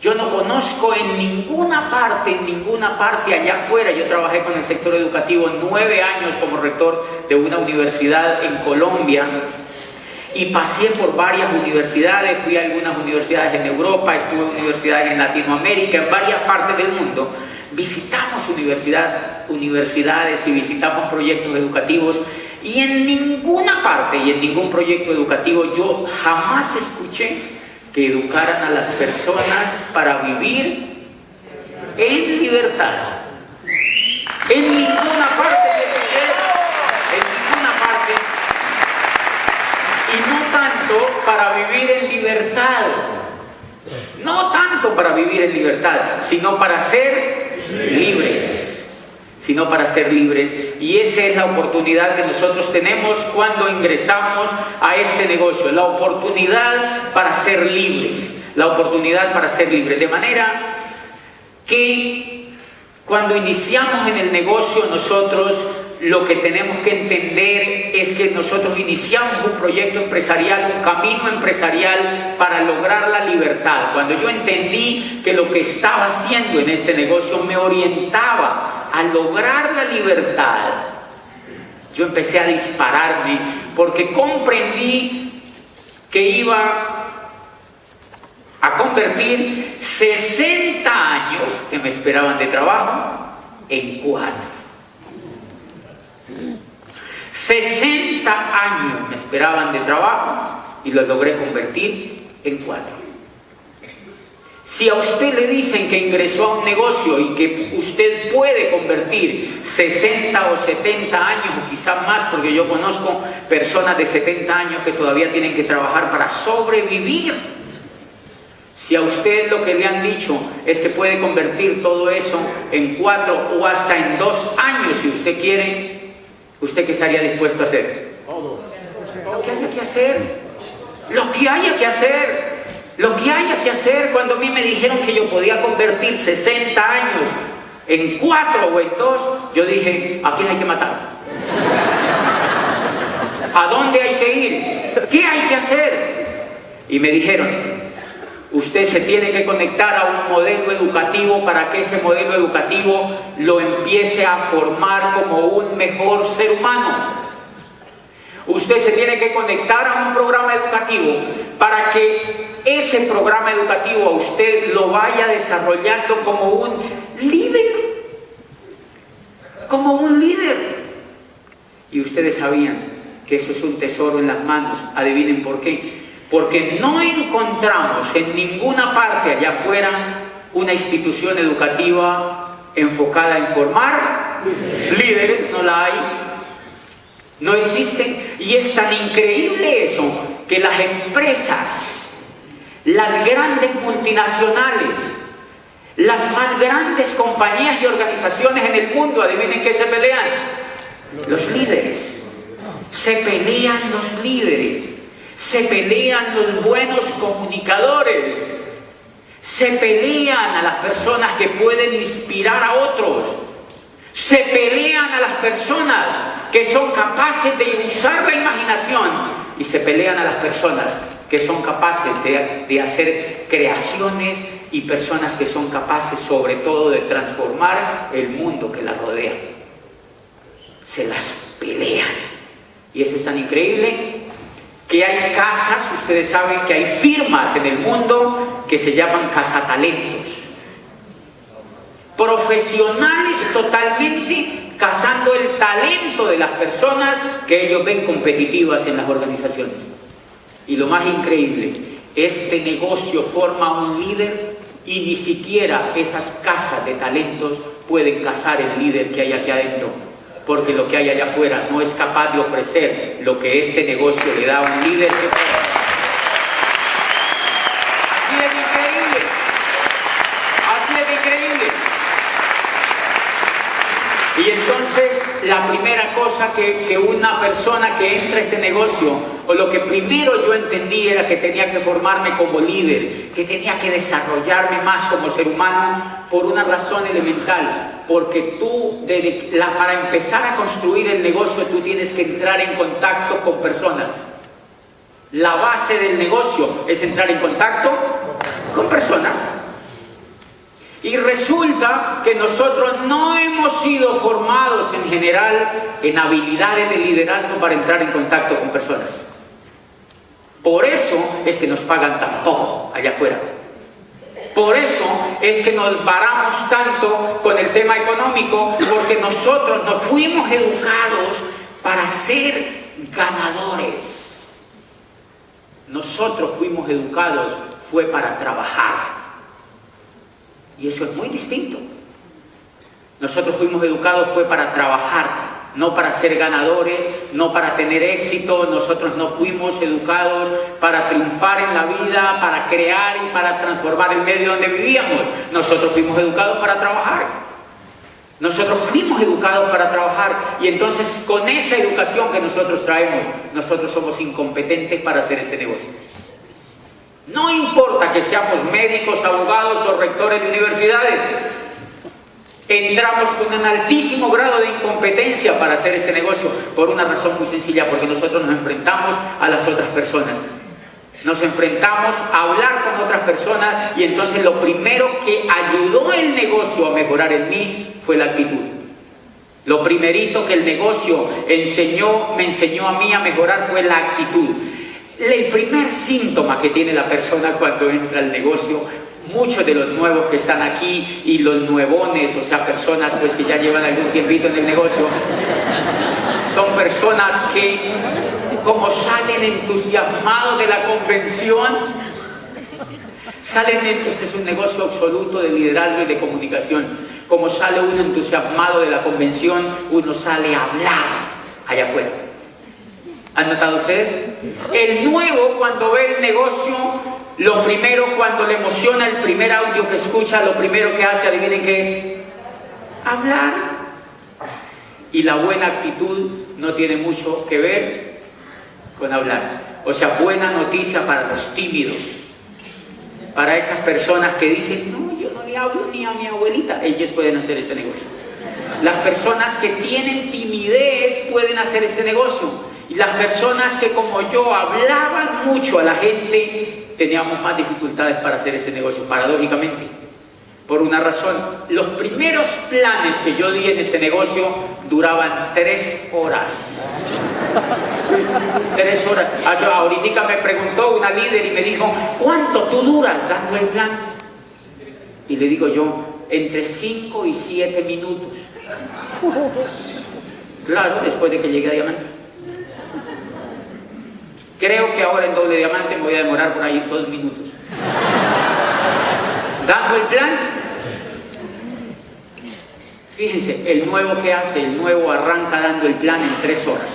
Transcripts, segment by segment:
Yo no conozco en ninguna parte allá afuera. Yo trabajé con el sector educativo 9 años como rector de una universidad en Colombia y pasé por varias universidades, fui a algunas universidades en Europa, estuve en universidades en Latinoamérica, en varias partes del mundo. Visitamos universidades y visitamos proyectos educativos y en ninguna parte y en ningún proyecto educativo yo jamás escuché que educaran a las personas para vivir en libertad. En ninguna parte, en ninguna parte. Y no tanto para vivir en libertad. No tanto para vivir en libertad, sino para ser libres. Sino para ser libres. Y esa es la oportunidad que nosotros tenemos cuando ingresamos a este negocio. La oportunidad para ser libres. La oportunidad para ser libres. De manera que cuando iniciamos en el negocio nosotros lo que tenemos que entender es que nosotros iniciamos un proyecto empresarial, un camino empresarial para lograr la libertad. Cuando yo entendí que lo que estaba haciendo en este negocio me orientaba a lograr la libertad, yo empecé a dispararme porque comprendí que iba a convertir 60 años que me esperaban de trabajo en 4. 60 años me esperaban de trabajo y lo logré convertir en 4. Si a usted le dicen que ingresó a un negocio y que usted puede convertir 60 o 70 años o quizás más, porque yo conozco personas de 70 años que todavía tienen que trabajar para sobrevivir. Si a usted lo que le han dicho es que puede convertir todo eso en 4 o hasta en 2 años, si usted quiere, ¿usted qué estaría dispuesto a hacer? Lo que haya que hacer. Lo que haya que hacer. Lo que haya que hacer. Cuando a mí me dijeron que yo podía convertir 60 años en 4 o en 2, yo dije, ¿a quién hay que matar? ¿A dónde hay que ir? ¿Qué hay que hacer? Y me dijeron, usted se tiene que conectar a un modelo educativo para que ese modelo educativo lo empiece a formar como un mejor ser humano. Usted se tiene que conectar a un programa educativo para que ese programa educativo a usted lo vaya desarrollando como un líder. Como un líder. Y ustedes sabían que eso es un tesoro en las manos. Adivinen por qué. Porque no encontramos en ninguna parte allá afuera una institución educativa enfocada en formar líderes, no la hay, no existen. Y es tan increíble eso que las empresas, las grandes multinacionales, las más grandes compañías y organizaciones en el mundo, adivinen qué se pelean, los líderes. Se pelean los líderes. Se pelean los buenos comunicadores, se pelean a las personas que pueden inspirar a otros, se pelean a las personas que son capaces de usar la imaginación y se pelean a las personas que son capaces de hacer creaciones y personas que son capaces sobre todo de transformar el mundo que las rodea. Se las pelean y eso es tan increíble que hay casas, ustedes saben que hay firmas en el mundo que se llaman cazatalentos. Profesionales totalmente cazando el talento de las personas que ellos ven competitivas en las organizaciones. Y lo más increíble, este negocio forma un líder y ni siquiera esas casas de talentos pueden cazar el líder que hay aquí adentro. Porque lo que hay allá afuera no es capaz de ofrecer lo que este negocio le da a un líder. Así de increíble. Así de increíble. Y entonces la primera cosa que una persona que entra a este negocio, o lo que primero yo entendí era que tenía que formarme como líder, que tenía que desarrollarme más como ser humano por una razón elemental, porque tú, para empezar a construir el negocio, tú tienes que entrar en contacto con personas. La base del negocio es entrar en contacto con personas. Y resulta que nosotros no hemos sido formados en general en habilidades de liderazgo para entrar en contacto con personas. Por eso es que nos pagan tan poco allá afuera. Por eso es que nos varamos tanto con el tema económico, porque nosotros nos fuimos educados para ser ganadores. Nosotros fuimos educados fue para trabajar. Y eso es muy distinto. Nosotros fuimos educados fue para trabajar, no para ser ganadores, no para tener éxito. Nosotros no fuimos educados para triunfar en la vida, para crear y para transformar el medio donde vivíamos. Nosotros fuimos educados para trabajar. Nosotros fuimos educados para trabajar. Y entonces con esa educación que nosotros traemos, nosotros somos incompetentes para hacer este negocio. No importa que seamos médicos, abogados o rectores de universidades, entramos con un altísimo grado de incompetencia para hacer ese negocio por una razón muy sencilla, porque nosotros nos enfrentamos a las otras personas. Nos enfrentamos a hablar con otras personas y entonces lo primero que ayudó el negocio a mejorar en mí fue la actitud. Lo primerito que el negocio me enseñó a mí a mejorar fue la actitud. El primer síntoma que tiene la persona cuando entra al negocio, muchos de los nuevos que están aquí y los nuevones, o sea, personas pues que ya llevan algún tiempito en el negocio, son personas que como salen entusiasmados de la convención, este es un negocio absoluto de liderazgo y de comunicación, como sale uno entusiasmado de la convención, uno sale a hablar allá afuera. ¿Han notado ustedes? El nuevo, cuando ve el negocio, lo primero, cuando le emociona el primer audio que escucha, lo primero que hace, adivinen qué es, hablar. Y la buena actitud no tiene mucho que ver con hablar. O sea, buena noticia para los tímidos, para esas personas que dicen, no, yo no le hablo ni a mi abuelita, ellos pueden hacer este negocio. Las personas que tienen timidez pueden hacer este negocio. Y las personas que como yo hablaban mucho a la gente, teníamos más dificultades para hacer ese negocio, paradójicamente. Por una razón, los primeros planes que yo di en este negocio duraban 3 horas. 3 horas. Ahorita me preguntó una líder y me dijo, ¿cuánto tú duras dando el plan? Y le digo yo, entre 5 y 7 minutos. Claro, después de que llegué a Diamante. Creo que ahora en Doble Diamante me voy a demorar por ahí 2 minutos. Dando el plan. Fíjense, el nuevo que hace, el nuevo arranca dando el plan en 3 horas.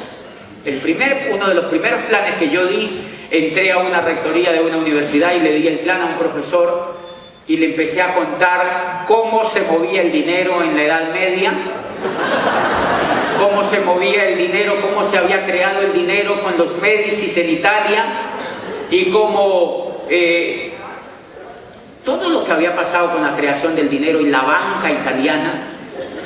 Uno de los primeros planes que yo di, entré a una rectoría de una universidad y le di el plan a un profesor y le empecé a contar cómo se movía el dinero en la Edad Media, cómo se movía el dinero, cómo se había creado el dinero con los Médicis en Italia y cómo todo lo que había pasado con la creación del dinero y la banca italiana,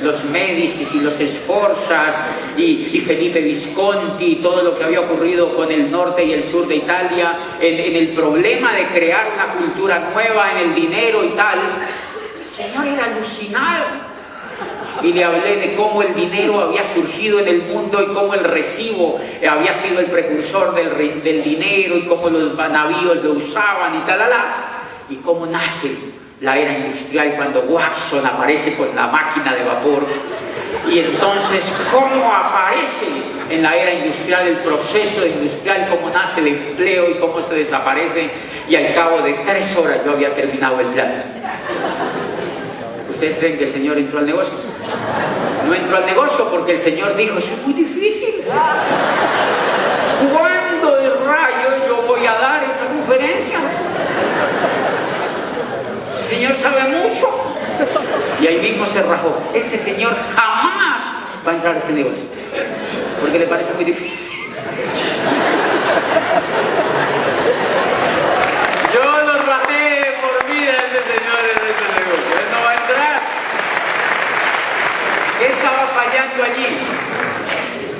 los Médicis y los Sforzas y Felipe Visconti, todo lo que había ocurrido con el norte y el sur de Italia, en el problema de crear una cultura nueva en el dinero y tal. El señor era alucinado. Y le hablé de cómo el dinero había surgido en el mundo y cómo el recibo había sido el precursor del dinero y cómo los navíos lo usaban y tal, y cómo nace la era industrial cuando Watson aparece con la máquina de vapor y entonces cómo aparece en la era industrial el proceso industrial, cómo nace el empleo y cómo se desaparece, y al cabo de 3 horas yo había terminado el plan. ¿Ustedes creen que el Señor entró al negocio? No entró al negocio porque el Señor dijo, eso es muy difícil. ¿Cuándo de rayos yo voy a dar esa conferencia? Ese Señor sabe mucho. Y ahí mismo se rajó. Ese Señor jamás va a entrar a ese negocio porque le parece muy difícil. Yo lo rajé por vida a ese Señor en ese negocio. Él no va a entrar. ¿Qué estaba fallando allí?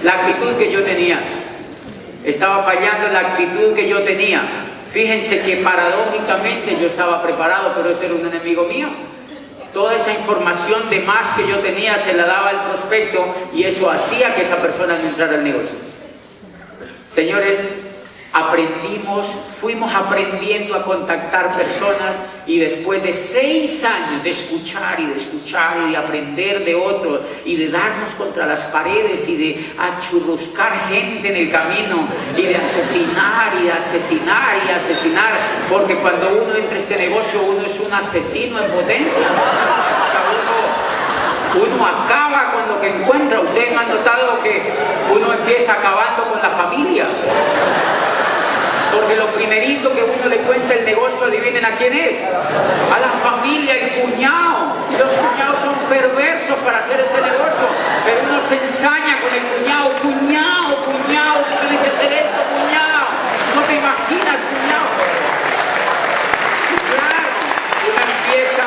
La actitud que yo tenía. Estaba fallando la actitud que yo tenía. Fíjense que paradójicamente yo estaba preparado, pero ese era un enemigo mío. toda esa información de más que yo tenía se la daba al prospecto y eso hacía que esa persona no entrara al negocio. Señores, fuimos aprendiendo a contactar personas y después de 6 años de escuchar y de aprender de otros y de darnos contra las paredes y de achurruscar gente en el camino y de asesinar, porque cuando uno entra a este negocio uno es un asesino en potencia. O sea, uno acaba con lo que encuentra. Ustedes han notado que uno empieza acabando con la familia. Porque lo primerito que uno le cuenta el negocio, adivinen a quién es. A la familia, el cuñado. Los cuñados son perversos para hacer este negocio. Pero uno se ensaña con el cuñado. Cuñado, tú tienes que hacer esto, cuñado. No te imaginas, cuñado. Claro, uno empieza.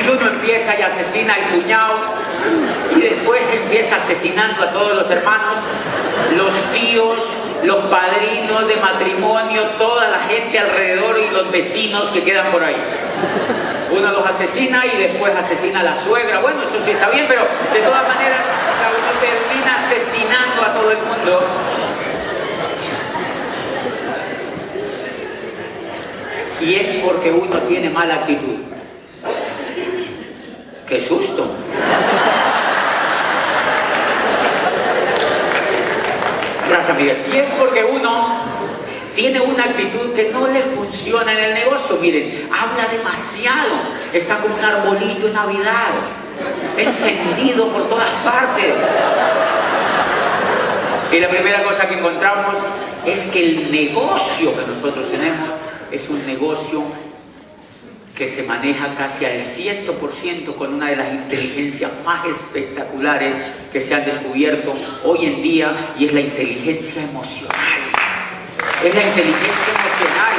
Y uno empieza y asesina al cuñado. Y después empieza asesinando a todos los hermanos, los tíos, los padrinos de matrimonio, toda la gente alrededor y los vecinos que quedan por ahí. Uno los asesina y después asesina a la suegra. Bueno, eso sí está bien, pero de todas maneras, o sea, uno termina asesinando a todo el mundo. Y es porque uno tiene mala actitud. ¡Qué susto! Gracias, Miguel. Y es porque uno tiene una actitud que no le funciona en el negocio. Miren, habla demasiado. Está como un arbolito en Navidad, encendido por todas partes. Y la primera cosa que encontramos es que el negocio que nosotros tenemos es un negocio que se maneja casi al 100% con una de las inteligencias más espectaculares que se han descubierto hoy en día, y es la inteligencia emocional. Es la inteligencia emocional.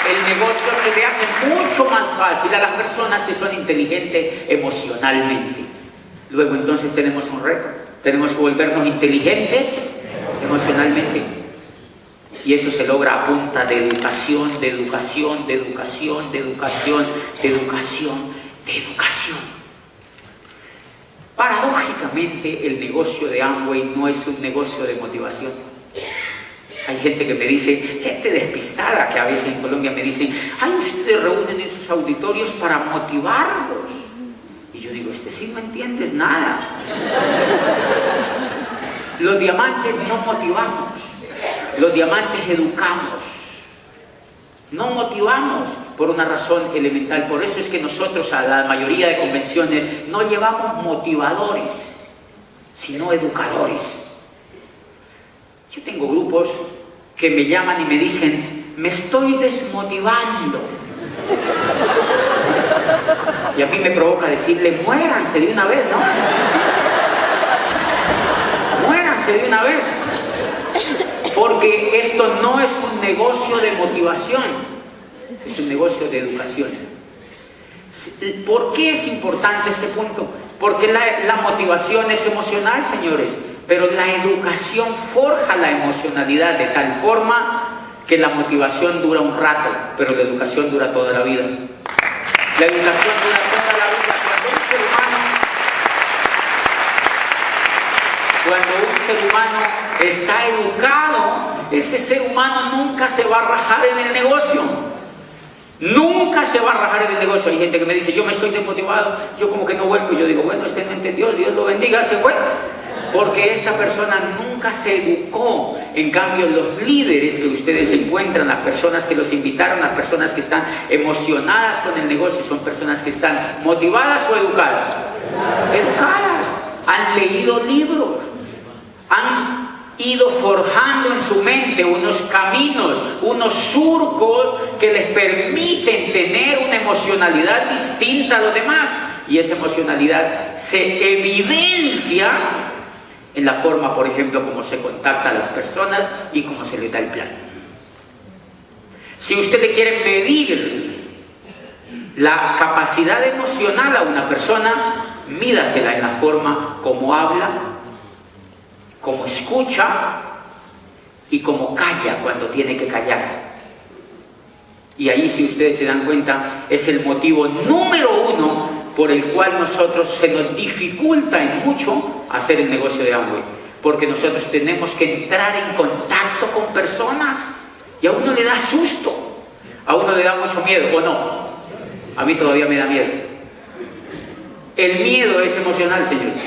El negocio se le hace mucho más fácil a las personas que son inteligentes emocionalmente. Luego entonces tenemos un reto. Tenemos que volvernos inteligentes emocionalmente. Y eso se logra a punta de educación. Paradójicamente, el negocio de Amway no es un negocio de motivación. Hay gente que me dice, gente despistada que a veces en Colombia me dicen, ay, ustedes reúnen esos auditorios para motivarlos. Y yo digo, sí no entiendes nada. Los diamantes no motivamos. Los diamantes educamos, no motivamos por una razón elemental. Por eso es que nosotros a la mayoría de convenciones no llevamos motivadores, sino educadores. Yo tengo grupos que me llaman y me dicen, me estoy desmotivando. Y a mí me provoca decirle, muéranse de una vez, ¿no? Muéranse de una vez. Porque esto no es un negocio de motivación, es un negocio de educación. ¿Por qué es importante este punto? Porque la motivación es emocional, señores, pero la educación forja la emocionalidad de tal forma que la motivación dura un rato, pero la educación dura toda la vida. La educación dura toda la vida. Cuando un ser humano está educado, ese ser humano nunca se va a rajar en el negocio. Nunca se va a rajar en el negocio. Hay gente que me dice, yo me estoy desmotivado, yo como que no vuelvo. Y yo digo, bueno, usted no entendió, Dios lo bendiga, se fue. Porque esta persona nunca se educó. En cambio, los líderes que ustedes encuentran, las personas que los invitaron, las personas que están emocionadas con el negocio, son personas que están motivadas o educadas. Educadas. Han leído libros. Han ido forjando en su mente unos caminos, unos surcos que les permiten tener una emocionalidad distinta a los demás. Y esa emocionalidad se evidencia en la forma, por ejemplo, como se contacta a las personas y cómo se les da el plan. Si usted le quiere medir la capacidad emocional a una persona, mídasela en la forma como habla, como escucha y como calla cuando tiene que callar. Y ahí, si ustedes se dan cuenta, es el motivo número uno por el cual nosotros se nos dificulta en mucho hacer el negocio de Amway. Porque nosotros tenemos que entrar en contacto con personas y a uno le da susto, a uno le da mucho miedo, ¿o no? A mí todavía me da miedo. El miedo es emocional, señores.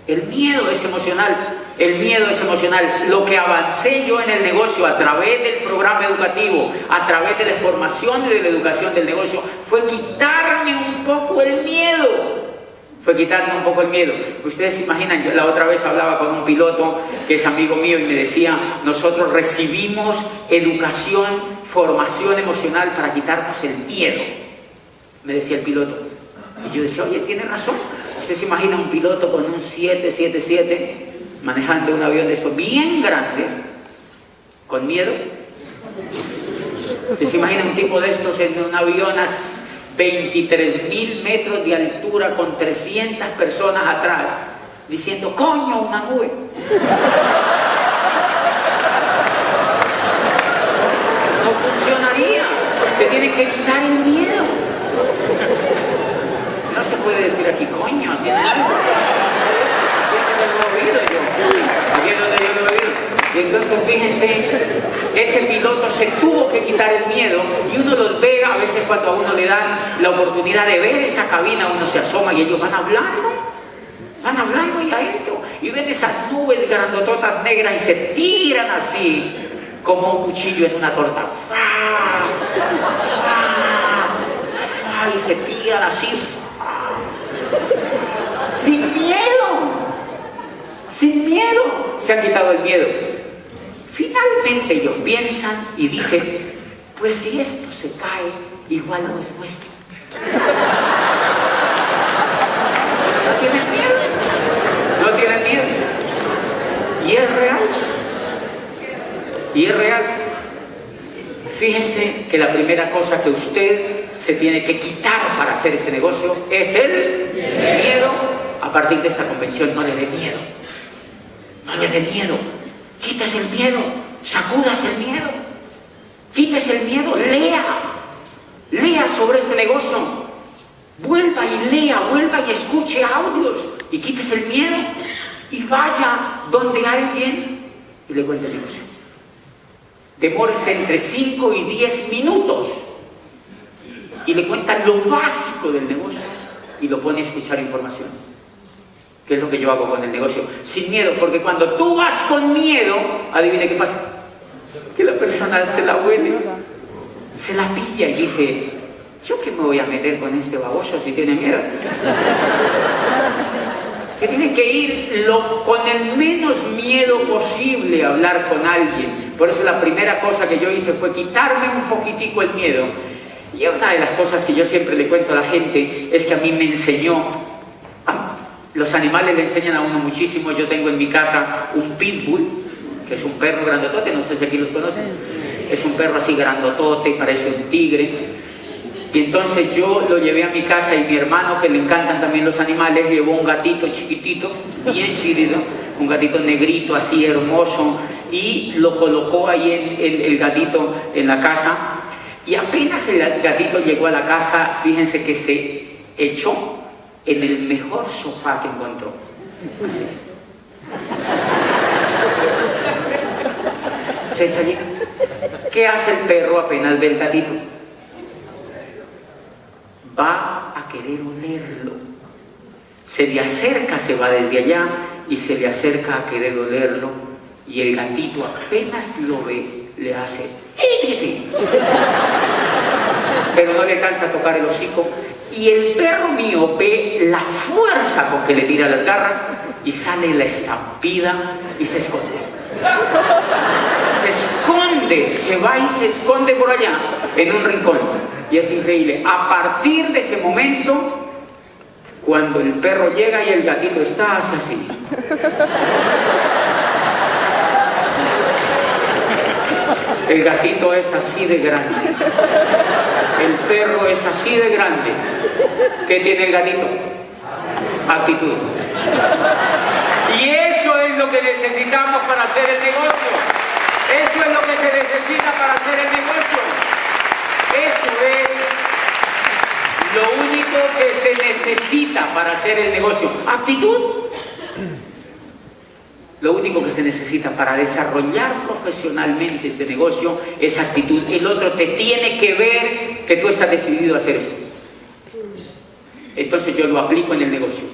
El miedo es emocional. El miedo es emocional. Lo que avancé yo en el negocio a través del programa educativo, a través de la formación y de la educación del negocio, fue quitarme un poco el miedo. Fue quitarme un poco el miedo. Ustedes se imaginan, yo la otra vez hablaba con un piloto que es amigo mío y me decía, nosotros recibimos educación, formación emocional para quitarnos el miedo. Me decía el piloto. Y yo decía, oye, tiene razón. Usted se imagina un piloto con un 777 manejando un avión de esos bien grandes, con miedo. Usted se imagina un tipo de estos en un avión a 23.000 metros de altura con 300 personas atrás, diciendo, coño, una nube. No funcionaría. Se tiene que quitar el miedo. No se puede decir aquí, coño, así no es. Aquí es donde yo lo he oído. Y entonces, fíjense, ese piloto se tuvo que quitar el miedo y uno los ve, a veces cuando a uno le dan la oportunidad de ver esa cabina, uno se asoma y ellos van hablando y adentro, y ven esas nubes grandototas negras y se tiran así, como un cuchillo en una torta. ¡Fa! ¡Fa! ¡Fa! Y se tiran así. Sin miedo, se han quitado el miedo. Finalmente ellos piensan y dicen, pues si esto se cae, igual no es nuestro. No tienen miedo. Y es real. Fíjense que la primera cosa que usted se tiene que quitar para hacer este negocio es el miedo. A partir de esta convención, no le dé miedo. No le dé miedo. Quítese el miedo. Sacúdase el miedo. Quítese el miedo. Lea sobre este negocio. Vuelva y escuche audios. Y quítese el miedo. Y vaya donde alguien y le cuente el negocio. Demórese entre 5 y 10 minutos. Y le cuentan lo básico del negocio. Y lo pone a escuchar información. ¿Qué es lo que yo hago con el negocio? Sin miedo, porque cuando tú vas con miedo, adivine qué pasa. Que la persona se la huele, se la pilla y dice, ¿yo qué me voy a meter con este baboso si tiene miedo? Que tiene que ir con el menos miedo posible a hablar con alguien. Por eso la primera cosa que yo hice fue quitarme un poquitico el miedo. Y una de las cosas que yo siempre le cuento a la gente es que a mí me enseñó, los animales le enseñan a uno muchísimo. Yo tengo en mi casa un pitbull, que es un perro grandotote, no sé si aquí los conocen. Es un perro así grandotote, parece un tigre. Y entonces yo lo llevé a mi casa y mi hermano, que le encantan también los animales, llevó un gatito chiquitito, bien chiquitito, un gatito negrito así hermoso, y lo colocó ahí el gatito en la casa. Y apenas el gatito llegó a la casa, fíjense que se echó en el mejor sofá que encontró. Así. Se echa allí. ¿Qué hace el perro apenas ve el gatito? Va a querer olerlo. Se le acerca, se va desde allá y se le acerca a querer olerlo. Y el gatito apenas lo ve, le hace pero no le alcanza a tocar el hocico. Y el perro mío ve la fuerza con que le tira las garras y sale la estampida y se esconde. Se va y se esconde por allá, en un rincón. Y es increíble. A partir de ese momento, cuando el perro llega y el gatito está, hace así. El gatito es así de grande. El perro es así de grande. ¿Qué tiene el gatito? Actitud. Y eso es lo que necesitamos para hacer el negocio. Eso es lo que se necesita para hacer el negocio. Eso es lo único que se necesita para hacer el negocio. Actitud. Lo único que se necesita para desarrollar profesionalmente este negocio es actitud. El otro te tiene que ver que tú estás decidido a hacer esto. Entonces yo lo aplico en el negocio.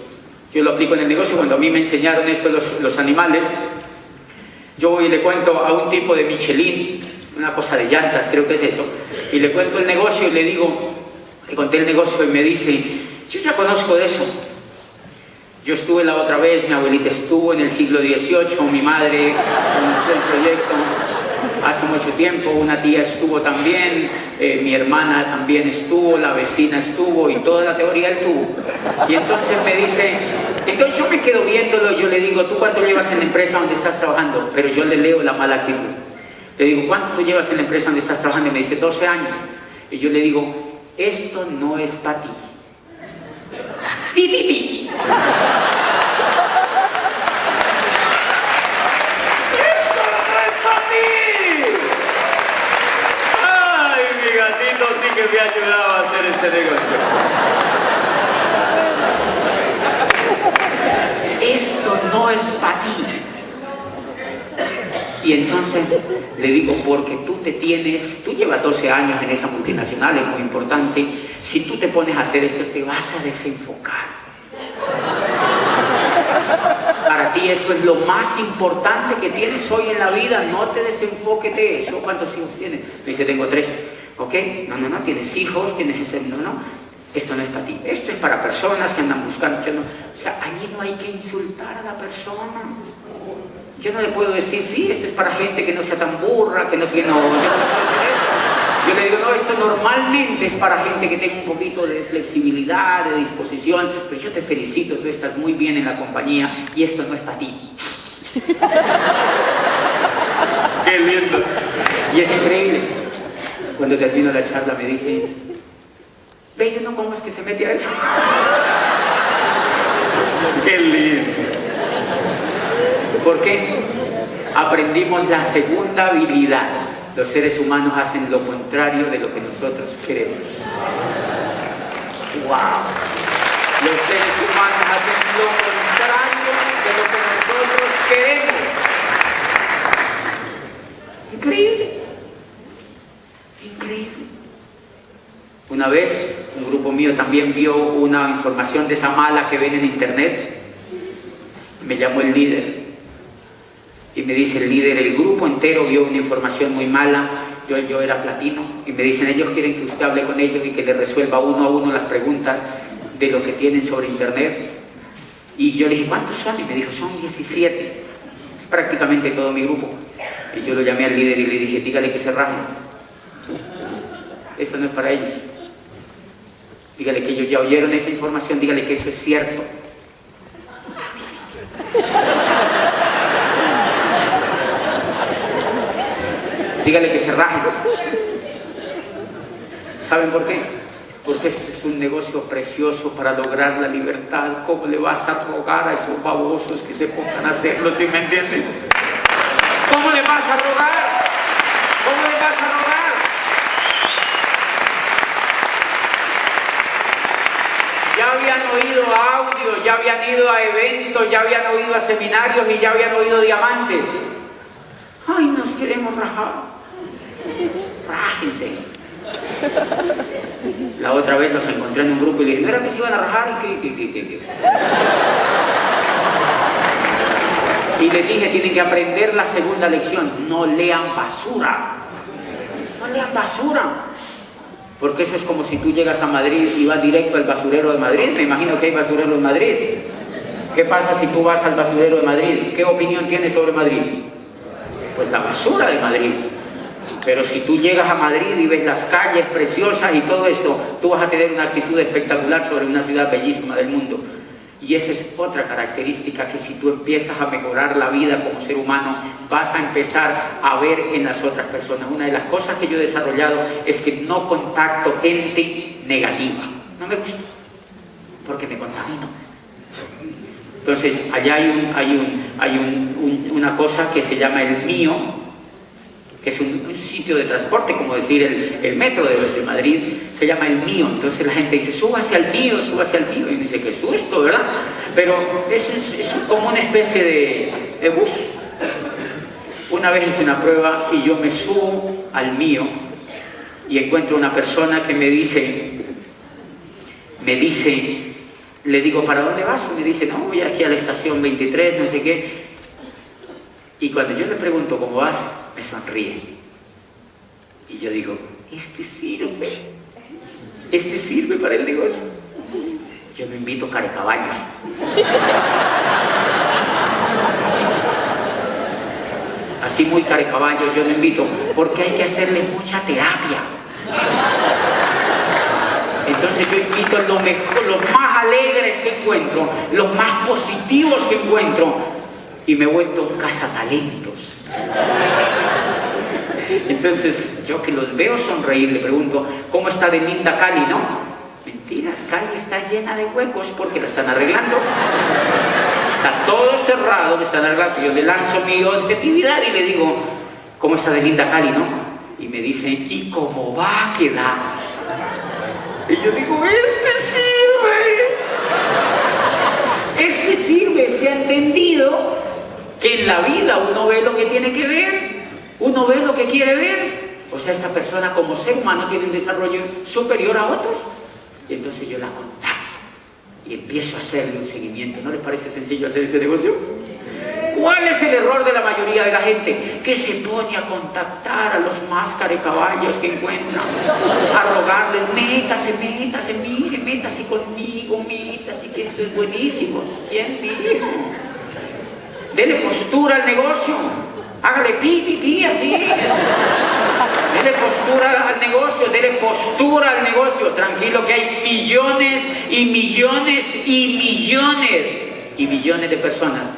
Yo lo aplico en el negocio. Cuando a mí me enseñaron esto los animales, yo voy y le cuento a un tipo de Michelin, una cosa de llantas, creo que es eso, y le cuento el negocio y le conté el negocio y me dice, yo ya conozco de eso. Yo estuve la otra vez, mi abuelita estuvo en el siglo XVIII, mi madre conoció el proyecto hace mucho tiempo, una tía estuvo también, mi hermana también estuvo, la vecina estuvo y toda la teoría él tuvo. Y entonces me dice, entonces yo me quedo viéndolo y yo le digo, ¿tú cuánto llevas en la empresa donde estás trabajando? Pero yo le leo la mala actitud. Le digo, ¿cuánto tú llevas en la empresa donde estás trabajando? Y me dice, 12 años. Y yo le digo, esto no es para ti. ¡Ti, ti, ti! Sí que me ha ayudado a hacer este negocio. Esto no es para ti. Y entonces le digo, porque tú llevas 12 años en esa multinacional, es muy importante. Si tú te pones a hacer esto, te vas a desenfocar. Para ti eso es lo más importante que tienes hoy en la vida. No te desenfoques de eso. ¿Cuántos hijos tienes? Me dice, tengo 3. ¿Ok? No, tienes hijos, tienes ese... No, esto no es para ti. Esto es para personas que andan buscando... O sea, allí no hay que insultar a la persona. Yo no le puedo decir, sí, esto es para gente que no sea tan burra, que no sé... No, yo no le puedo decir eso. Yo le digo, no, esto normalmente es para gente que tenga un poquito de flexibilidad, de disposición, pero yo te felicito, tú estás muy bien en la compañía y esto no es para ti. ¡Qué lindo! Y es increíble. Cuando termino la charla me dice, ve, yo no, ¿cómo es que se mete a eso? ¡Qué lindo! Porque aprendimos la segunda habilidad. Los seres humanos hacen lo contrario de lo que nosotros queremos. ¡Wow! Los seres humanos hacen lo contrario de lo que nosotros queremos. Increíble. Increíble. Una vez un grupo mío también vio una información de esa mala que ven en internet. Me llamó el líder y me dice, el líder, el grupo entero vio una información muy mala. Yo era platino y me dicen, ellos quieren que usted hable con ellos y que le resuelva uno a uno las preguntas de lo que tienen sobre internet. Y yo le dije, ¿cuántos son? Y me dijo, son 17. Es prácticamente todo mi grupo. Y yo lo llamé al líder y le dije, dígale que se rajen. Esto no es para ellos. Dígale que ellos ya oyeron esa información, dígale que eso es cierto. Dígale que se rajen. ¿Saben por qué? Porque este es un negocio precioso para lograr la libertad. ¿Cómo le vas a rogar a esos babosos que se pongan a hacerlo, si me entienden? ¿Cómo le vas a rogar? ¿Cómo le vas a rogar? Ya habían oído audio, ya habían ido a eventos, ya habían oído a seminarios y ya habían oído diamantes. ¡Ay, nos queremos rajar! ¡Rájense! La otra vez los encontré en un grupo y le dije, ¿no era que se iban a rajar? ¿Qué? Y les dije, tienen que aprender la segunda lección. No lean basura. No lean basura. Porque eso es como si tú llegas a Madrid y vas directo al basurero de Madrid. Me imagino que hay basurero en Madrid. ¿Qué pasa si tú vas al basurero de Madrid? ¿Qué opinión tienes sobre Madrid? Pues la basura de Madrid. Pero si tú llegas a Madrid y ves las calles preciosas y todo esto, tú vas a tener una actitud espectacular sobre una ciudad bellísima del mundo. Y esa es otra característica que si tú empiezas a mejorar la vida como ser humano, vas a empezar a ver en las otras personas. Una de las cosas que yo he desarrollado es que no contacto gente negativa. No me gusta, porque me contamino. Entonces, allá hay una cosa que se llama el mío que es un sitio de transporte, como decir el metro de Madrid, se llama El Mío. Entonces la gente dice, súbase al mío, súbase al mío. Y dice, qué susto, ¿verdad? Pero es como una especie de bus. Una vez hice una prueba y yo me subo al mío y encuentro una persona que me dice, le digo, ¿para dónde vas? Y me dice, no, voy aquí a la estación 23, no sé qué. Y cuando yo le pregunto cómo vas, me sonríe. Y yo digo, este sirve para el negocio. Yo me invito carecaballos. Así muy carecaballos, yo lo invito, porque hay que hacerle mucha terapia. Entonces yo invito a los más alegres que encuentro, los más positivos que encuentro, y me he vuelto cazatalentos. Entonces yo que los veo sonreír, le pregunto, ¿cómo está de linda Cali, no? Mentiras, Cali está llena de huecos porque la están arreglando. Está todo cerrado, lo están arreglando. Yo le lanzo mi objetividad y le digo, ¿cómo está de linda Cali, no? Y me dice, ¿y cómo va a quedar? Y yo digo, este sirve, ha entendido que en la vida uno ve lo que tiene que ver, uno ve lo que quiere ver. O sea, esta persona como ser humano tiene un desarrollo superior a otros. Y entonces yo la contacto y empiezo a hacerle un seguimiento. ¿No les parece sencillo hacer ese negocio? ¿Cuál es el error de la mayoría de la gente? Que se pone a contactar a los más carecaballos que encuentran, a rogarles, métase, mire, métase conmigo, métase, que esto es buenísimo. ¿Quién dijo? Dele postura al negocio, hágale pi, así. Dele postura al negocio, dele postura al negocio. Tranquilo que hay millones y millones y millones y millones de personas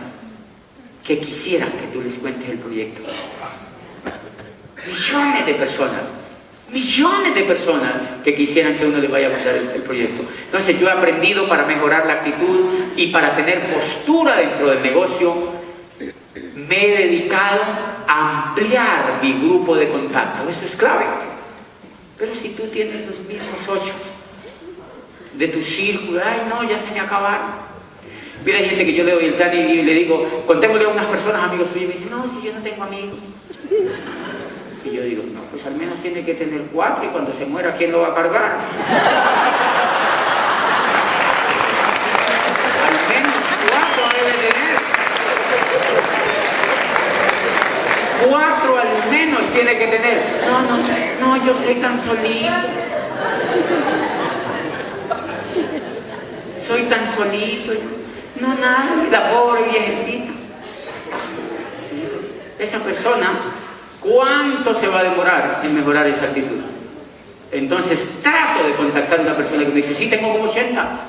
que quisieran que tú les cuentes el proyecto. Millones de personas que quisieran que uno les vaya a contar el proyecto. Entonces yo he aprendido, para mejorar la actitud y para tener postura dentro del negocio, me he dedicado a ampliar mi grupo de contacto. Eso es clave. Pero si tú tienes los mismos 8 de tu círculo, ay no, ya se me acabaron. Mira, hay gente que yo le doy el plan y le digo, contémosle a unas personas, amigos suyos, y me dicen, no, si yo no tengo amigos. Y yo digo, no, pues al menos tiene que tener 4 y cuando se muera, ¿quién lo va a cargar? Al menos 4 debe tener. 4 al menos tiene que tener. No, yo soy tan solito. Soy tan solito. No, nada, la pobre viejecita. Esa persona, ¿cuánto se va a demorar en mejorar esa actitud? Entonces trato de contactar a una persona que me dice, sí, tengo como 80,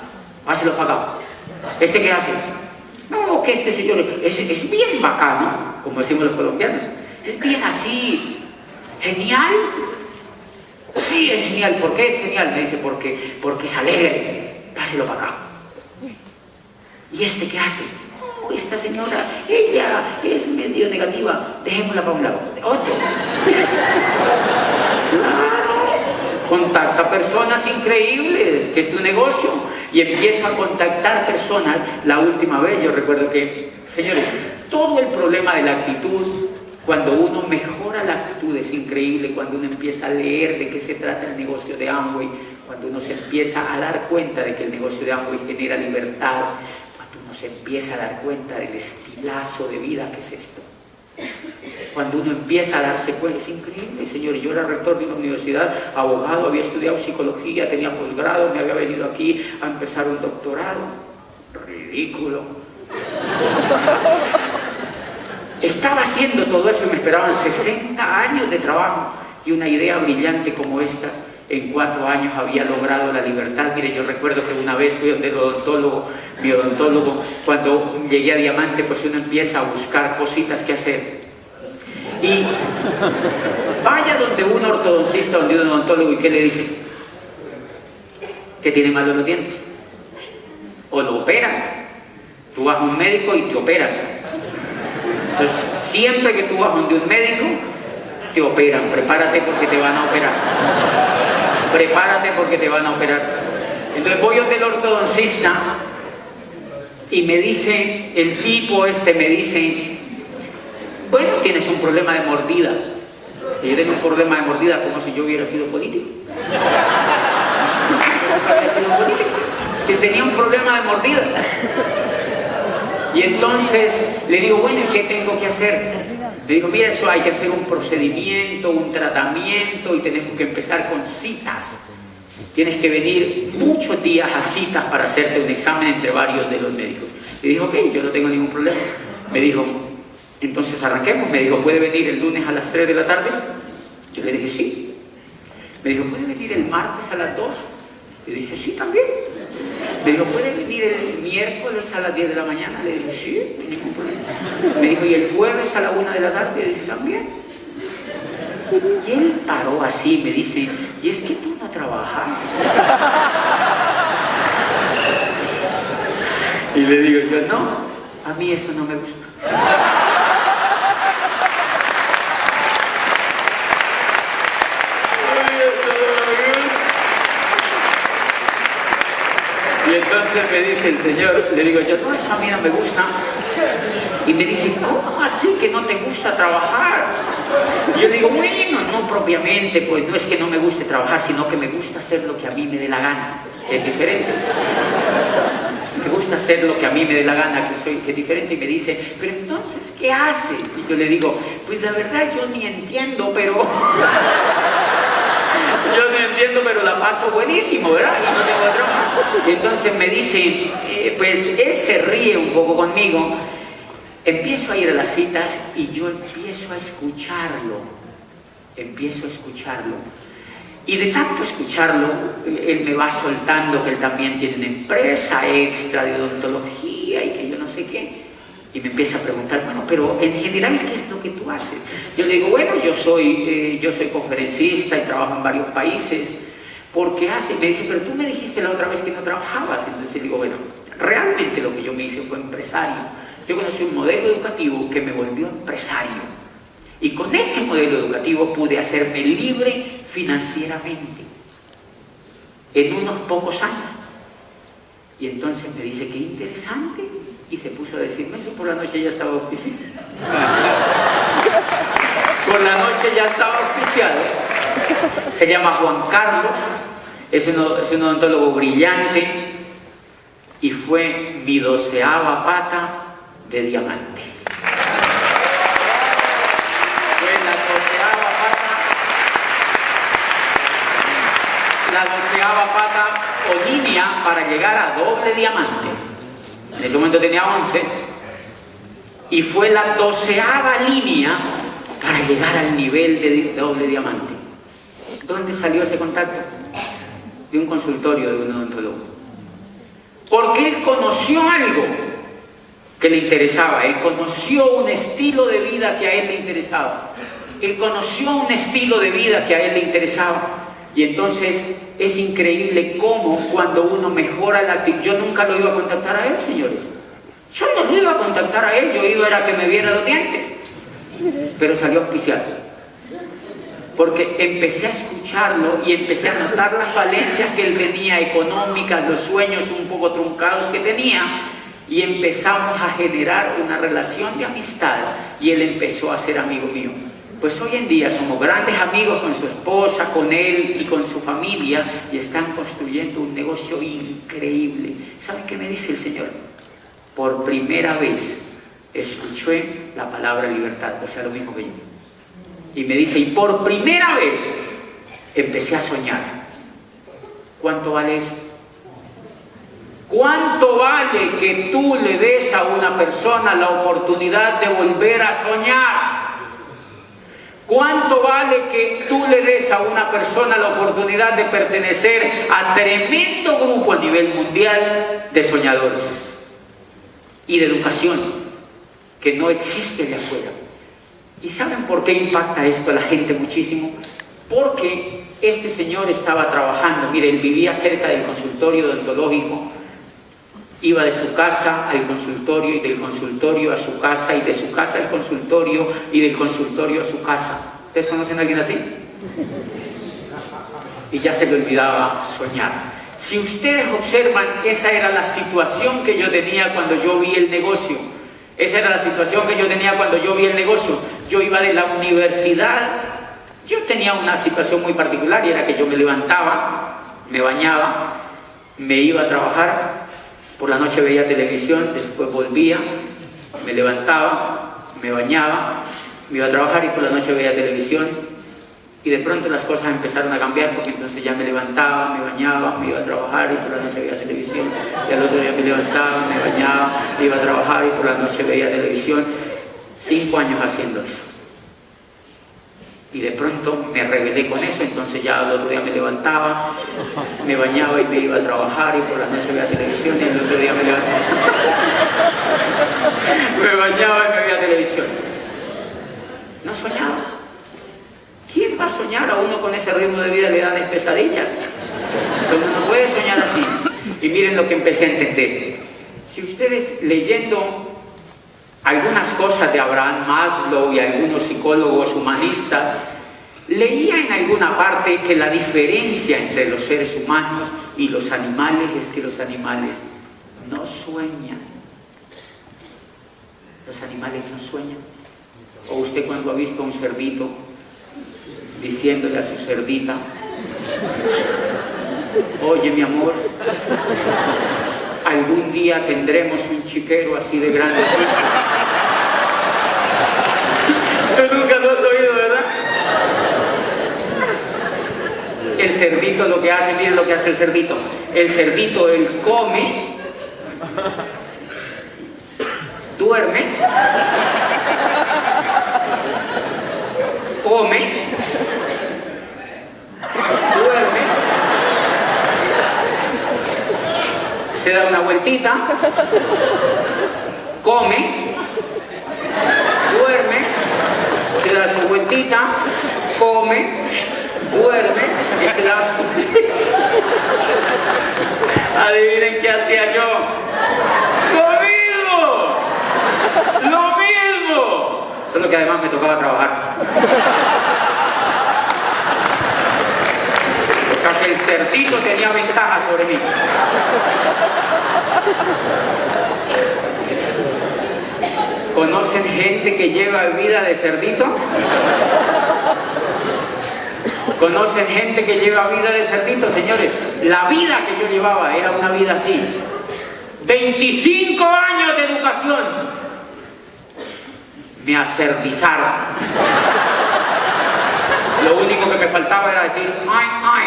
páselo para acá. ¿Este qué hace? No, que este señor es bien bacano, como decimos los colombianos. Es bien así, genial. Sí, es genial. ¿Por qué es genial? Me dice, porque es alegre. Páselo para acá. ¿Y este qué hace? Oh, esta señora, ella es medio negativa. Dejémosla para un lado. Otro. Claro. Contacta personas increíbles, que es tu negocio. Y empiezo a contactar personas. La última vez yo recuerdo que, señores, todo el problema de la actitud, cuando uno mejora la actitud, es increíble. Cuando uno empieza a leer de qué se trata el negocio de Amway, cuando uno se empieza a dar cuenta de que el negocio de Amway genera libertad, cuando uno se empieza a dar cuenta del estilazo de vida que es esto, cuando uno empieza a darse cuenta, es increíble, señores. Yo era rector de una universidad, abogado, había estudiado psicología, tenía posgrado, me había venido aquí a empezar un doctorado. Ridículo. Estaba haciendo todo eso y me esperaban 60 años de trabajo, y una idea brillante como esta en 4 años había logrado la libertad. Mire, yo recuerdo que una vez fui donde el odontólogo, mi odontólogo, cuando llegué a Diamante, pues uno empieza a buscar cositas que hacer. Y vaya donde un ortodoncista, donde un odontólogo, ¿y qué le dice? Que tiene malo los dientes. O lo operan. Tú vas a un médico y te operan. Entonces, siempre que tú vas donde un médico, te operan, prepárate porque te van a operar. Prepárate porque te van a operar. Entonces voy donde el ortodoncista y me dice, el tipo me dice, bueno, tienes un problema de mordida. Si yo tengo un problema de mordida, como si yo hubiera sido político. Es que tenía un problema de mordida. Y entonces le digo, bueno, ¿y qué tengo que hacer? Le digo, mira, eso hay que hacer un procedimiento, un tratamiento y tenemos que empezar con citas. Tienes que venir muchos días a citas para hacerte un examen entre varios de los médicos. Le dije, ok, yo no tengo ningún problema. Me dijo, entonces arranquemos. Me dijo, ¿puede venir el lunes a las 3 de la tarde? Yo le dije, sí. Me dijo, ¿puede venir el martes a las 2? Le dije, sí, también. Me dijo, ¿puede venir el miércoles a las 10 de la mañana? Le dije, sí, no hay ningún problema. Me dijo, ¿y el jueves a la 1 de la tarde? Le dije, también. Y él paró así y me dice, ¿y es que tú no trabajas? Y le digo yo, no, a mí eso no me gusta. Y entonces me dice el Señor, le digo yo, no, eso a mí no me gusta. Y me dice, ¿cómo así que no te gusta trabajar? Y yo digo, bueno, no propiamente, pues no es que no me guste trabajar, sino que me gusta hacer lo que a mí me dé la gana, que es diferente. Me gusta hacer lo que a mí me dé la gana, que es diferente. Y me dice, pero entonces, ¿qué haces? Y yo le digo, pues la verdad yo ni entiendo, pero... yo no entiendo, pero la paso buenísimo, ¿verdad? Y no tengo trabajo. Y entonces me dice, pues él se ríe un poco conmigo. Empiezo a ir a las citas y yo empiezo a escucharlo. Y de tanto escucharlo, él me va soltando que él también tiene una empresa extra de odontología y que yo no sé qué. Y me empieza a preguntar, bueno, pero en general, ¿qué es lo que tú haces? Yo le digo, bueno, yo soy conferencista y trabajo en varios países. ¿Por qué haces? Me dice, pero tú me dijiste la otra vez que no trabajabas. Entonces le digo, bueno, realmente lo que yo me hice fue empresario. Yo conocí un modelo educativo que me volvió empresario. Y con ese modelo educativo pude hacerme libre financieramente en unos pocos años. Y entonces me dice, qué interesante. Y se puso a decirme eso. Por la noche ya estaba auspiciado. Por la noche ya estaba auspiciado. Se llama Juan Carlos. Es un odontólogo brillante. Y fue mi 12ª pata de diamante. Fue la 12ª pata o línea para llegar a doble diamante. En ese momento tenía 11 y fue la 12ª línea para llegar al nivel de doble diamante. ¿Dónde salió ese contacto? De un consultorio de un odontólogo. Porque él conoció algo que le interesaba, él conoció un estilo de vida que a él le interesaba, él conoció un estilo de vida que a él le interesaba. Y entonces es increíble cómo cuando uno mejora la actitud. Yo nunca lo iba a contactar a él, señores. Yo no lo iba a contactar a él, yo iba a que me viera los dientes. Pero salió auspiciado. Porque empecé a escucharlo y empecé a notar las falencias que él tenía económicas, los sueños un poco truncados que tenía. Y empezamos a generar una relación de amistad y él empezó a ser amigo mío. Pues hoy en día somos grandes amigos con su esposa, con él y con su familia y están construyendo un negocio increíble. ¿Saben qué me dice el Señor? Por primera vez escuché la palabra libertad, o sea, lo mismo que yo. Y me dice, y por primera vez empecé a soñar. ¿Cuánto vale eso? ¿Cuánto vale que tú le des a una persona la oportunidad de volver a soñar? ¿Cuánto vale que tú le des a una persona la oportunidad de pertenecer a tremendo grupo a nivel mundial de soñadores y de educación que no existe allá afuera? ¿Y saben por qué impacta esto a la gente muchísimo? Porque este señor estaba trabajando, mire, él vivía cerca del consultorio odontológico. Iba de su casa al consultorio y del consultorio a su casa y de su casa al consultorio y del consultorio a su casa. ¿Ustedes conocen a alguien así? Y ya se le olvidaba soñar. Si ustedes observan, esa era la situación que yo tenía cuando yo vi el negocio. Esa era la situación que yo tenía cuando yo vi el negocio. Yo iba de la universidad. Yo tenía una situación muy particular y era que yo me levantaba, me bañaba, me iba a trabajar, por la noche veía televisión, después volvía, me levantaba, me bañaba, me iba a trabajar y por la noche veía televisión. Y de pronto las cosas empezaron a cambiar porque entonces ya me levantaba, me bañaba, me iba a trabajar y por la noche veía televisión. Y al otro día me levantaba, me bañaba, me iba a trabajar y por la noche veía televisión. 5 años haciendo eso. Y de pronto me rebelé con eso, entonces ya al otro día me levantaba, me bañaba y me iba a trabajar y por la noche veía televisión y al otro día me levantaba. Me bañaba y me veía televisión. No soñaba. ¿Quién va a soñar? A uno con ese ritmo de vida le dan pesadillas. Uno no puede soñar así. Y miren lo que empecé a entender. Si ustedes leyendo algunas cosas de Abraham Maslow y algunos psicólogos humanistas, leía en alguna parte que la diferencia entre los seres humanos y los animales es que los animales no sueñan. Los animales no sueñan. O usted cuando ha visto a un cerdito diciéndole a su cerdita: oye mi amor, algún día tendremos un chiquero así de grande. Tú nunca lo has oído, ¿verdad? El cerdito lo que hace, miren lo que hace el cerdito. El cerdito, él come, duerme, come, duerme, se da una vueltita, come, duerme, se da su vueltita, come, duerme y se da su vueltita. Adivinen qué hacía yo. ¡Lo mismo! Solo que además me tocaba trabajar. O sea que el cerdito tenía ventaja sobre mí. ¿Conocen gente que lleva vida de cerdito? ¿Conocen gente que lleva vida de cerdito? Señores, la vida que yo llevaba era una vida así. 25 años de educación. Me acerdizaron. Lo único que me faltaba era decir ¡ay, ay!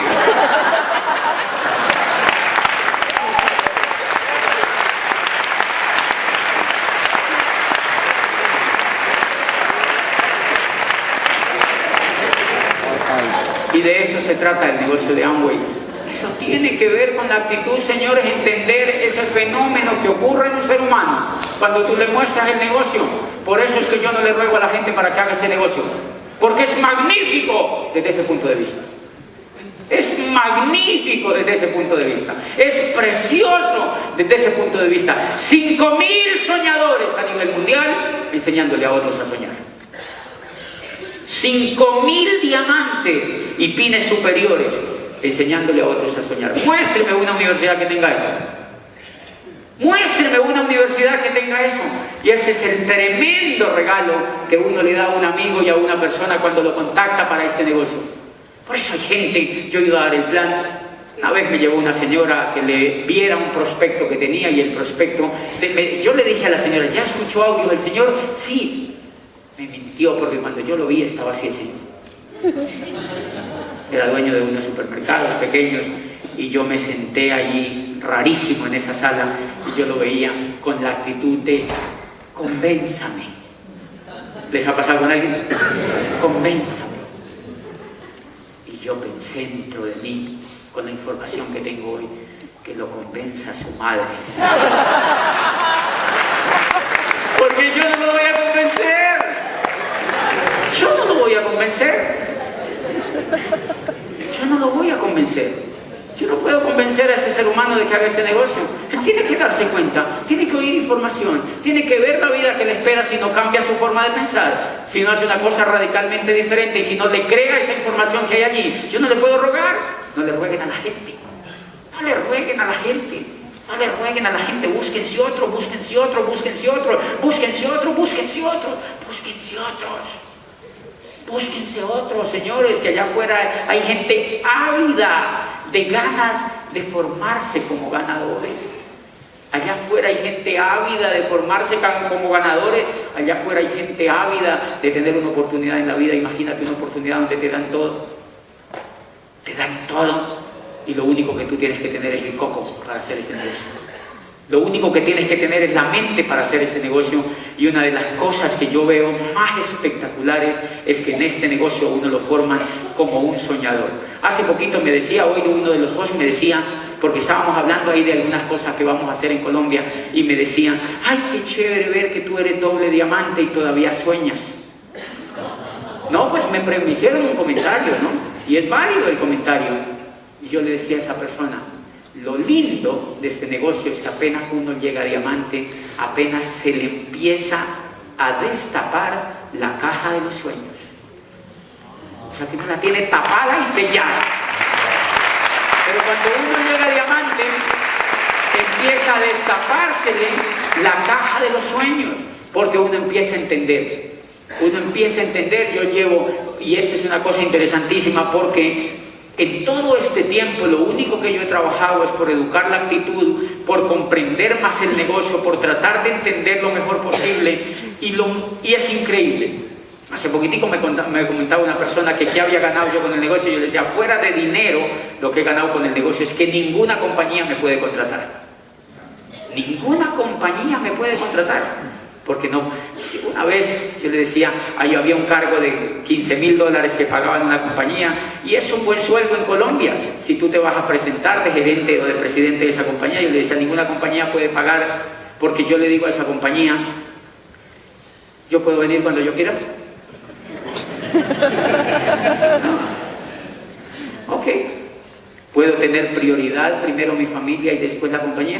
Y de eso se trata el negocio de Amway. Eso tiene que ver con la actitud, señores, entender ese fenómeno que ocurre en un ser humano cuando tú le muestras el negocio. Por eso es que yo no le ruego a la gente para que haga este negocio, porque es magnífico desde ese punto de vista. Es magnífico desde ese punto de vista. Es precioso desde ese punto de vista. 5.000 soñadores a nivel mundial enseñándole a otros a soñar. 5.000 diamantes y pines superiores enseñándole a otros a soñar. Muéstreme una universidad que tenga eso. Muéstreme una universidad que tenga eso. Y ese es el tremendo regalo que uno le da a un amigo y a una persona cuando lo contacta para este negocio. Por eso hay gente, yo iba a dar el plan. Una vez me llevó una señora que le viera un prospecto que tenía y el prospecto... yo le dije a la señora, ¿ya escuchó audio del señor? Sí. Me mintió porque cuando yo lo vi estaba así. Era dueño de unos supermercados pequeños y yo me senté allí rarísimo en esa sala y yo lo veía con la actitud de convénzame. ¿Les ha pasado con alguien? Convénzame. Y yo pensé dentro de mí, con la información que tengo hoy, que lo convenza su madre. Porque yo no lo voy a convencer. Yo no lo voy a convencer. Yo no lo voy a convencer. Yo no puedo convencer a ese ser humano de que haga ese negocio. Tiene que darse cuenta, tiene que oír información, tiene que ver la vida que le espera si no cambia su forma de pensar, si no hace una cosa radicalmente diferente y si no le crea esa información que hay allí. Yo no le puedo rogar, no le rueguen a la gente, no le rueguen a la gente, no le rueguen a la gente, búsquense otro, búsquense otro, búsquense otro, búsquense otro, búsquense otro, búsquense otros. Búsquense otros, señores, que allá afuera hay gente ávida de ganas de formarse como ganadores. Allá afuera hay gente ávida de formarse como ganadores. Allá afuera hay gente ávida de tener una oportunidad en la vida. Imagínate una oportunidad donde te dan todo. Te dan todo. Y lo único que tú tienes que tener es el coco para hacer ese negocio. Lo único que tienes que tener es la mente para hacer ese negocio. Y una de las cosas que yo veo más espectaculares es que en este negocio uno lo forman como un soñador. Hace poquito me decía, hoy uno de los dos me decía, porque estábamos hablando ahí de algunas cosas que vamos a hacer en Colombia, y me decían, ay, qué chévere ver que tú eres doble diamante y todavía sueñas. No, pues me hicieron un comentario, ¿no? Y es válido el comentario. Y yo le decía a esa persona, lo lindo de este negocio es que apenas uno llega a diamante, apenas se le empieza a destapar la caja de los sueños. O sea que uno la tiene tapada y sellada. Pero cuando uno llega a diamante, empieza a destapársele la caja de los sueños, porque uno empieza a entender. Uno empieza a entender, yo llevo, y esta es una cosa interesantísima, porque en todo este tiempo lo único que yo he trabajado es por educar la actitud, por comprender más el negocio, por tratar de entender lo mejor posible, y es increíble. Hace poquitico me comentaba una persona que qué había ganado yo con el negocio, y yo le decía, fuera de dinero, lo que he ganado con el negocio es que ninguna compañía me puede contratar. Ninguna compañía me puede contratar. Porque no, una vez yo le decía, ahí había un cargo de $15,000 que pagaban una compañía, y es un buen sueldo en Colombia. Si tú te vas a presentar de gerente o de presidente de esa compañía, yo le decía, ninguna compañía puede pagar, porque yo le digo a esa compañía, ¿yo puedo venir cuando yo quiera? No. Ok. ¿Puedo tener prioridad, primero mi familia y después la compañía?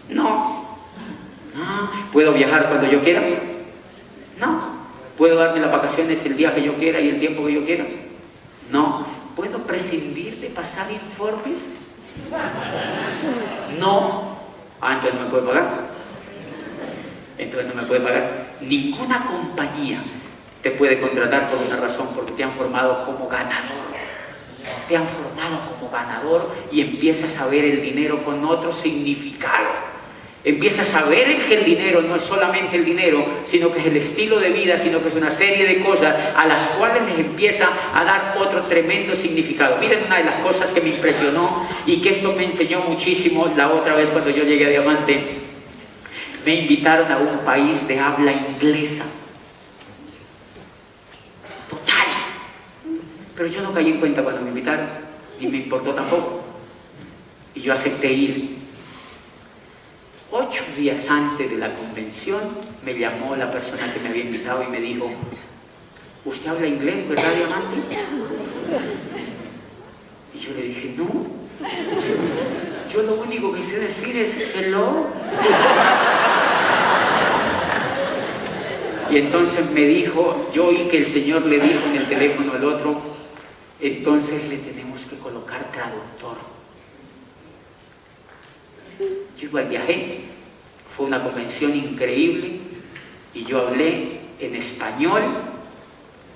No. ¿Puedo viajar cuando yo quiera? No. ¿Puedo darme las vacaciones el día que yo quiera y el tiempo que yo quiera? No. ¿Puedo prescindir de pasar informes? No. Entonces no me puede pagar. Entonces no me puede pagar. Ninguna compañía te puede contratar por una razón, porque te han formado como ganador. Te han formado como ganador y empiezas a ver el dinero con otro significado. Empiezas a ver que el dinero no es solamente el dinero, sino que es el estilo de vida, sino que es una serie de cosas a las cuales les empieza a dar otro tremendo significado. Miren una de las cosas que me impresionó y que esto me enseñó muchísimo la otra vez cuando yo llegué a Diamante. Me invitaron a un país de habla inglesa. Total. Pero yo no caí en cuenta cuando me invitaron, ni me importó tampoco. Y yo acepté ir. 8 días antes de la convención me llamó la persona que me había invitado y me dijo, ¿usted habla inglés, verdad, Diamante? Y yo le dije, no, yo lo único que sé decir es hello. Y entonces me dijo, yo oí que el Señor le dijo en el teléfono al otro, entonces le tenemos que colocar traductor. Yo igual viajé, fue una convención increíble y yo hablé en español.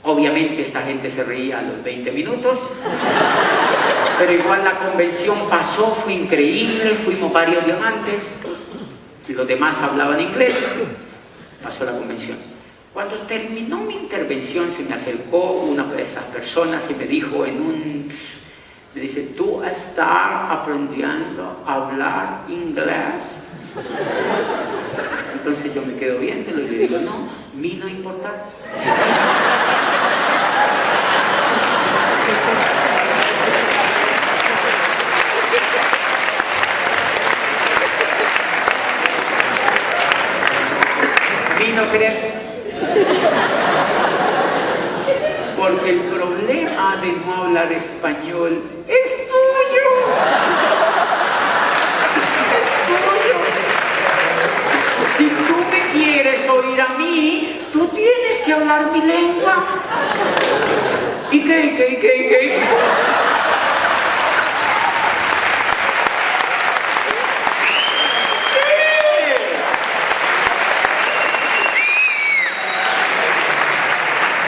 Obviamente esta gente se reía a los 20 minutos, pero igual la convención pasó, fue increíble, fuimos varios diamantes, y los demás hablaban inglés, pasó la convención. Cuando terminó mi intervención se me acercó una de esas personas y me dijo me dice, ¿tú estás aprendiendo a hablar inglés? Entonces yo me quedo viéndolo y le digo, no, mí no importa. Mí no creer. Porque el problema de no hablar español es tuyo. mí, tú tienes que hablar mi lengua. ¿Y qué?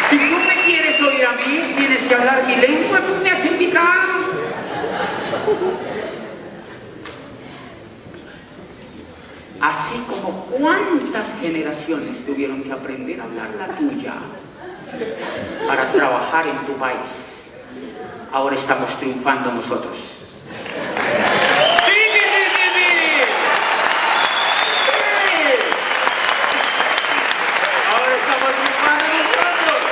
Si tú me quieres oír a mí, tienes que hablar mi lengua. Tú me has invitado. Así como cuántas generaciones tuvieron que aprender a hablar la tuya para trabajar en tu país. Ahora estamos triunfando nosotros. Ahora estamos triunfando nosotros.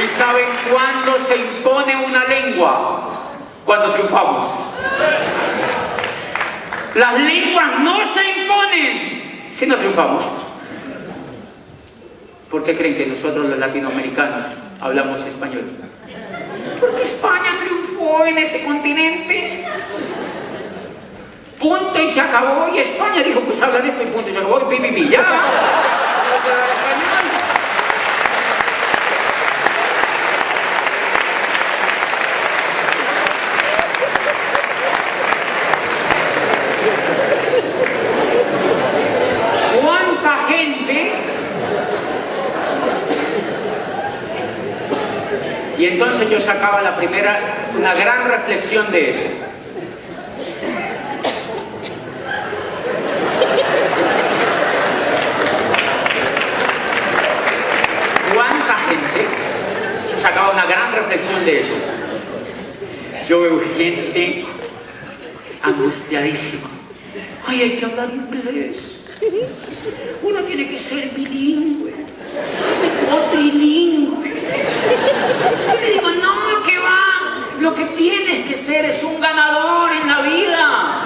¿Y saben cuándo se impone una lengua? Cuando triunfamos. Las lenguas no se imponen si no triunfamos. ¿Por qué creen que nosotros los latinoamericanos hablamos español? Porque España triunfó en ese continente. Punto y se acabó. Y España dijo, pues habla de esto y punto y se acabó. Y pi, ya. Y entonces yo sacaba una gran reflexión de eso. ¿Cuánta gente? Yo sacaba una gran reflexión de eso. Yo veo gente angustiadísima. Ay, hay que hablar inglés. Uno tiene que ser bilingüe o trilingüe. Yo le digo, no, que va. Lo que tienes que ser es un ganador en la vida.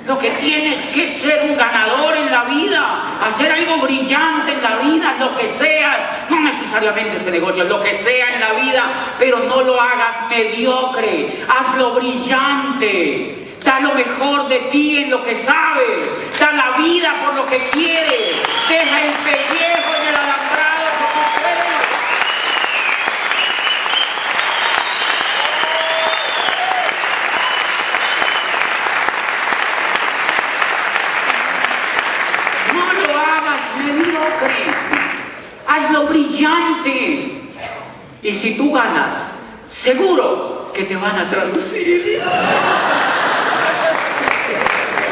Lo que tienes que ser un ganador en la vida. Hacer algo brillante en la vida, lo que seas. No necesariamente este negocio, lo que sea en la vida. Pero no lo hagas mediocre. Hazlo brillante. Da lo mejor de ti en lo que sabes. Da la vida por lo que quieres. Deja el pellejo en el alambrado que tú quieres. No lo hagas mediocre. Hazlo brillante. Y si tú ganas, seguro que te van a traducir.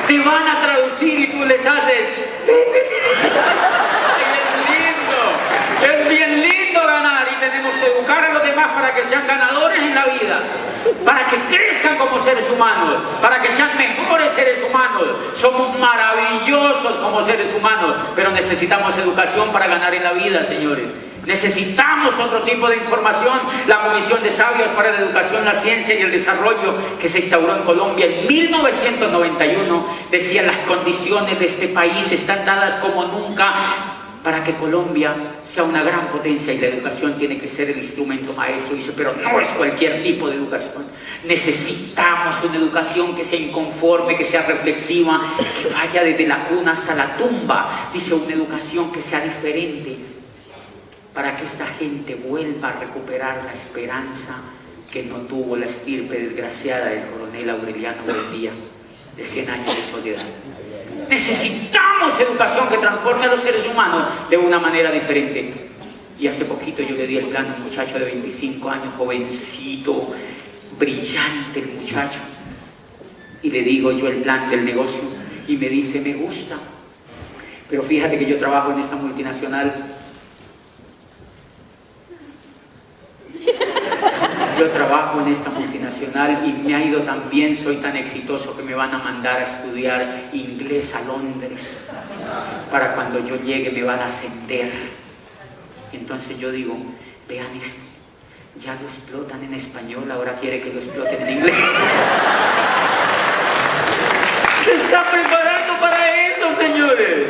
Te van a traducir y tú les haces. Es bien lindo ganar y tenemos que educar a los demás para que sean ganadores en la vida, para que crezcan como seres humanos, para que sean mejores seres humanos. Somos maravillosos como seres humanos, pero necesitamos educación para ganar en la vida, señores. Necesitamos otro tipo de información. La Comisión de Sabios para la Educación, la Ciencia y el Desarrollo, que se instauró en Colombia en 1991, decía: las condiciones de este país están dadas como nunca para que Colombia sea una gran potencia, y la educación tiene que ser el instrumento maestro. Dice, pero no es cualquier tipo de educación. Necesitamos una educación que sea inconforme, que sea reflexiva, que vaya desde la cuna hasta la tumba. Dice, una educación que sea diferente, para que esta gente vuelva a recuperar la esperanza que no tuvo la estirpe desgraciada del coronel Aureliano Buendía, de 100 años de soledad. Necesitamos educación que transforme a los seres humanos de una manera diferente. Y hace poquito yo le di el plan a un muchacho de 25 años, jovencito, brillante el muchacho. Y le digo yo el plan del negocio y me dice, me gusta. Pero fíjate que yo trabajo en esta multinacional. Yo trabajo en esta multinacional y me ha ido tan bien, soy tan exitoso que me van a mandar a estudiar inglés a Londres. Para cuando yo llegue me van a ascender. Entonces yo digo, vean esto, ya lo explotan en español, ahora quiere que lo exploten en inglés. Se está preparando para eso, señores.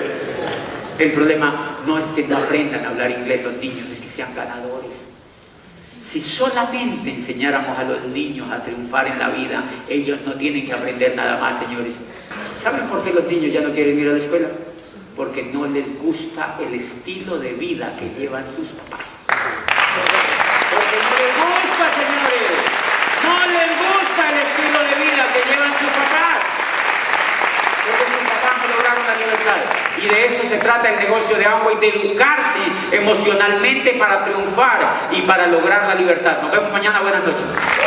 El problema no es que no aprendan a hablar inglés los niños, es que sean ganadores. Si solamente enseñáramos a los niños a triunfar en la vida, ellos no tienen que aprender nada más, señores. ¿Saben por qué los niños ya no quieren ir a la escuela? Porque no les gusta el estilo de vida que llevan sus papás. Porque no les gusta, señores. No les gusta el estilo de vida que llevan sus papás. Porque sus papás no lograron la libertad. Y de eso se trata el negocio de Amway, de educarse emocionalmente para triunfar y para lograr la libertad. Nos vemos mañana. Buenas noches.